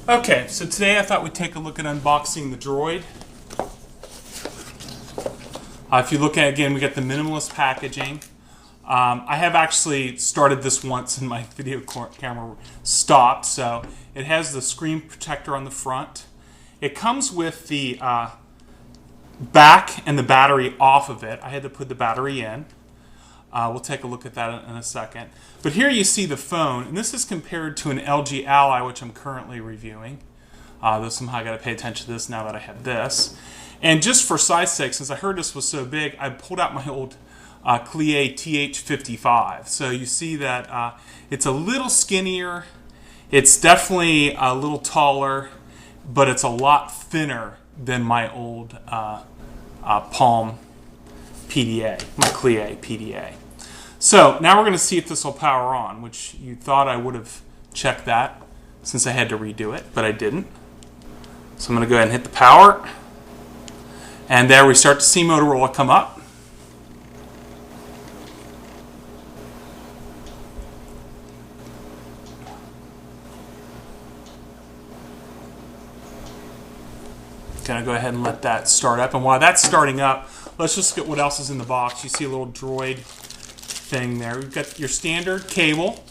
Okay, so today I thought we'd take a look at unboxing the Droid. If you look at it again, we got the minimalist packaging. I have actually started this once and my video camera stopped, so it has the screen protector on the front. It comes with the back and the battery off of it. I had to put the battery in. We'll take a look at that in a second. But here you see the phone, and this is compared to an LG Ally, which I'm currently reviewing. Though somehow I got to pay attention to this now that I have this. And just for size sake, since I heard this was so big, I pulled out my old Clie TH55. So you see that it's a little skinnier. It's definitely a little taller, but it's a lot thinner than my old Palm PDA, my Clie PDA. So now we're going to see if this will power on, which you thought I would have checked that since I had to redo it, but I didn't. So I'm going to go ahead and hit the power. And there we start to see Motorola come up. Going to go ahead and let that start up. And while that's starting up, let's just get what else is in the box. You see a little Droid thing there. We've got your standard cable,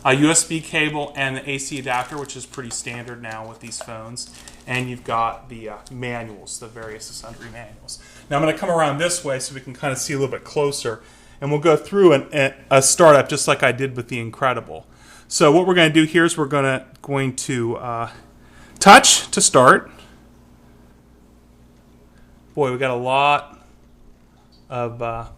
a USB cable, and the AC adapter, which is pretty standard now with these phones. And you've got the manuals, the various sundry manuals. Now I'm going to come around this way so we can kind of see a little bit closer. And we'll go through a startup just like I did with the Incredible. So what we're going to do here is we're going to touch to start. Boy, we got a lot of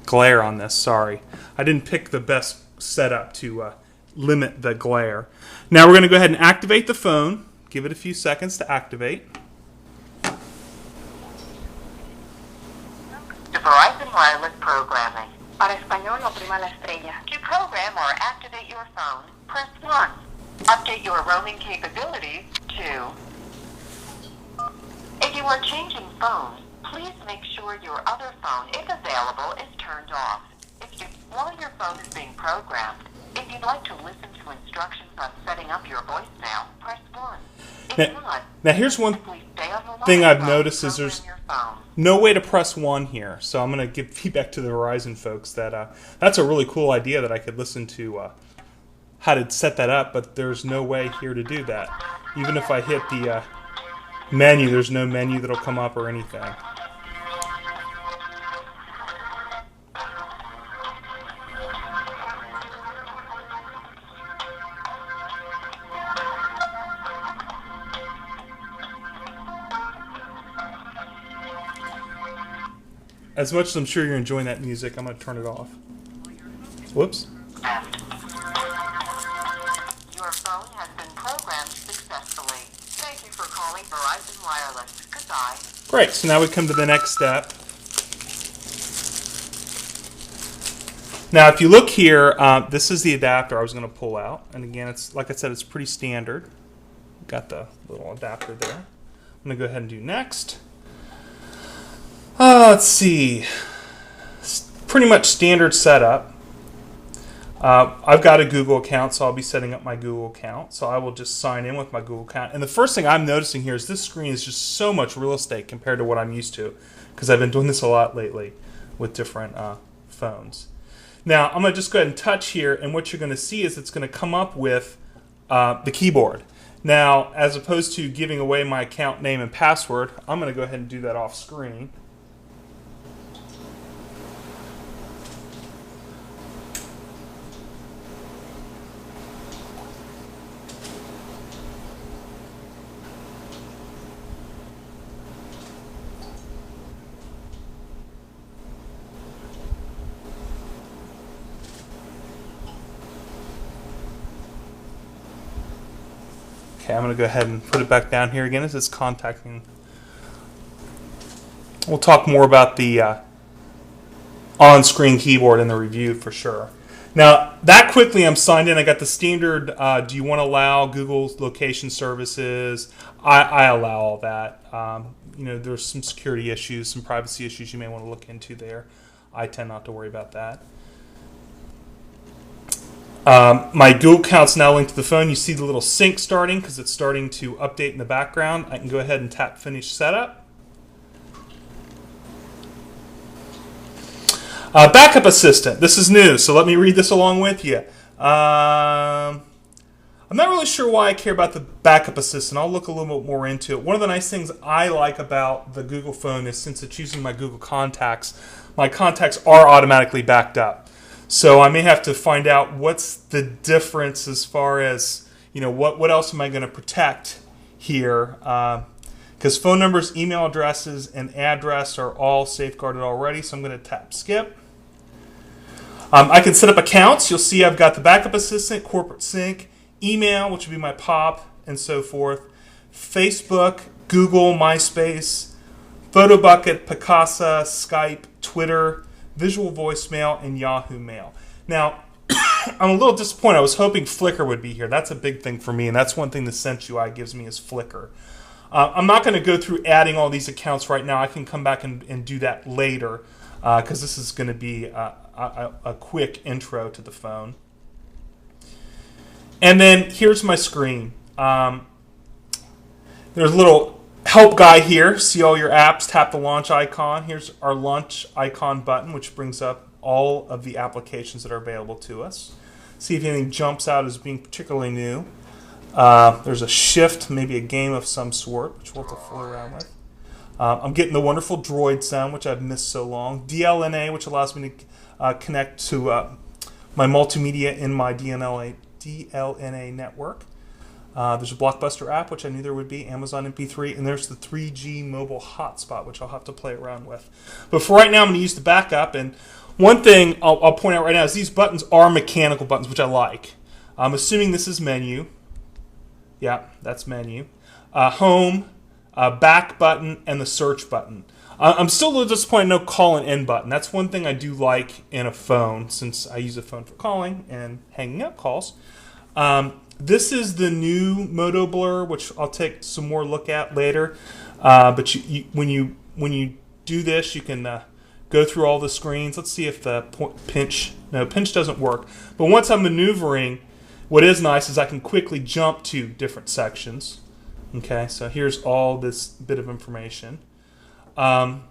glare on this, sorry. I didn't pick the best setup to limit the glare. Now we're going to go ahead and activate the phone. Give it a few seconds to activate. To Verizon Wireless Programming. Para español, oprima la estrella. To program or activate your phone, press 1. Update your roaming capabilities, 2. If you are changing phones, please make sure your other phone, if available, is turned off. While your phone is being programmed, if you'd like to listen to instructions on setting up your voicemail, press 1. Now here's one thing I've noticed is there's no way to press 1 here. So I'm going to give feedback to the Verizon folks that that's a really cool idea that I could listen to how to set that up, but there's no way here to do that. Even if I hit the menu, there's no menu that'll come up or anything. As much as I'm sure you're enjoying that music, I'm going to turn it off. Whoops. Your phone has been programmed successfully. Thank you for calling Verizon Wireless. Goodbye. Great. So now we come to the next step. Now, if you look here, this is the adapter I was going to pull out. And again, it's like I said, it's pretty standard. Got the little adapter there. I'm going to go ahead and do next. Let's see. It's pretty much standard setup. I've got a Google account, so I'll be setting up my Google account. So I will just sign in with my Google account. And the first thing I'm noticing here is this screen is just so much real estate compared to what I'm used to, because I've been doing this a lot lately with different phones. Now, I'm going to just go ahead and touch here, and what you're going to see is it's going to come up with the keyboard. Now, as opposed to giving away my account name and password, I'm going to go ahead and do that off screen. Okay, I'm going to go ahead and put it back down here again as it's contacting. We'll talk more about the on-screen keyboard in the review for sure. Now, that quickly I'm signed in. I got the standard, do you want to allow Google's location services? I allow all that. There's some security issues, some privacy issues you may want to look into there. I tend not to worry about that. My dual account's now linked to the phone. You see the little sync starting because it's starting to update in the background. I can go ahead and tap Finish Setup. Backup Assistant. This is new, so let me read this along with you. I'm not really sure why I care about the Backup Assistant. I'll look a little bit more into it. One of the nice things I like about the Google phone is since it's using my Google contacts, my contacts are automatically backed up. So I may have to find out what's the difference as far as, what else am I going to protect here. Because phone numbers, email addresses, and address are all safeguarded already. So I'm going to tap Skip. I can set up accounts. You'll see I've got the Backup Assistant, Corporate Sync, email, which would be my POP, and so forth, Facebook, Google, MySpace, PhotoBucket, Picasa, Skype, Twitter, Visual Voicemail, and Yahoo Mail. Now, I'm a little disappointed. I was hoping Flickr would be here. That's a big thing for me, and that's one thing the Sense UI gives me is Flickr. I'm not going to go through adding all these accounts right now. I can come back and do that later because this is going to be a quick intro to the phone. And then here's my screen. There's a little help guy here. See all your apps, tap the launch icon. Here's our launch icon button, which brings up all of the applications that are available to us. See if anything jumps out as being particularly new. There's a shift, maybe a game of some sort, which we'll have to fool around with. I'm getting the wonderful Droid sound, which I've missed so long. DLNA, which allows me to connect to my multimedia in my DLNA network. There's a Blockbuster app, which I knew there would be, Amazon MP3, and there's the 3G mobile hotspot, which I'll have to play around with. But for right now, I'm going to use the backup. And one thing I'll point out right now is these buttons are mechanical buttons, which I like. I'm assuming this is menu. Yeah, that's menu. Home, back button, and the search button. I'm still a little disappointed no call and end button. That's one thing I do like in a phone, since I use a phone for calling and hanging up calls. This is the new Moto Blur, which I'll take some more look at later. But when you do this, you can go through all the screens. Let's see if the pinch doesn't work. But once I'm maneuvering, what is nice is I can quickly jump to different sections. Okay, so here's all this bit of information. And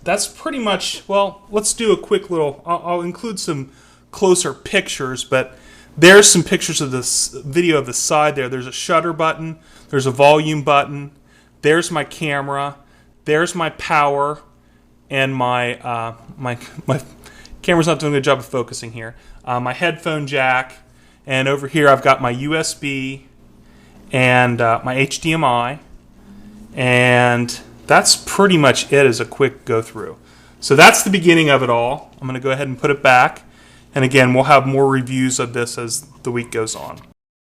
that's pretty much, well, let's do a quick little, I'll include some closer pictures, but there's some pictures of this video of the side there. There's a shutter button, there's a volume button, there's my camera, there's my power, and my camera's not doing a good job of focusing here. My headphone jack, and over here I've got my USB and my HDMI, and that's pretty much it as a quick go through. So that's the beginning of it all. I'm going to go ahead and put it back, and again, we'll have more reviews of this as the week goes on.